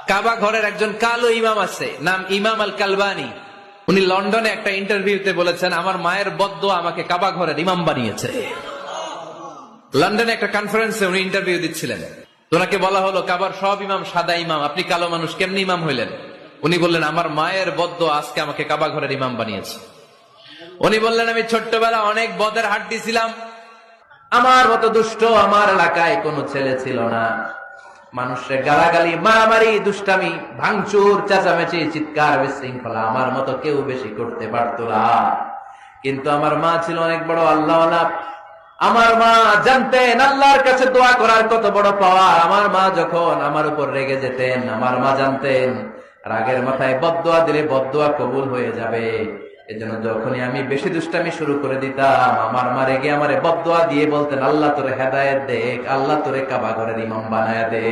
কাবা ঘরের একজন কালো ইমাম আছে, নাম ইমাম আল কালবানি। উনি লন্ডনে একটা ইন্টারভিউতে বলেছেন, আমার মায়ের বদ্দোয়া আমাকে কাবা ঘরের ইমাম বানিয়েছে। লন্ডনে একটা কনফারেন্সে উনি ইন্টারভিউ দিচ্ছিলেন। ওনাকে বলা হলো, কাবার সব ইমাম সাদা ইমাম, আপনি কালো মানুষ, কেমনি ইমাম হইলেন? উনি বললেন, আমার মায়ের বদ্দোয়া আজকে আমাকে কাবা ঘরের ইমাম বানিয়েছে। উনি বললেন, আমি ছোট্টবেলা অনেক বদের হাট দিছিলাম, আমার মতো দুষ্ট আমার এলাকায় কোনো ছেলে ছিল না। মানুষের গালাগালি, মারামারি, দুষ্টামি, ভাঙচুর, চেঁচামেচি, চিৎকার, বিশৃঙ্খলা আমার মতো কেউ বেশি করতে পারতো না। কিন্তু আমার মা ছিল অনেক বড় আল্লাহওয়ালা। আমার মা জানতেন আল্লাহর কাছে দোয়া করার কত বড় পাওয়া। আমার মা যখন আমার উপর রেগে যেতেন, আমার মা জানতেন রাগের মাথায় বদদোয়া দিলে বদদোয়া কবুল হয়ে যাবে। এজন্য যখনই আমি বেশি দুষ্টামি শুরু করে দিতাম, আমার মা রেগে আমারে বদদোয়া দিয়ে বলতেন, আল্লাহ তোরে হেদায়েত দেখ, আল্লাহ তোরে কাবা ঘরের ইমাম বানায়া দে।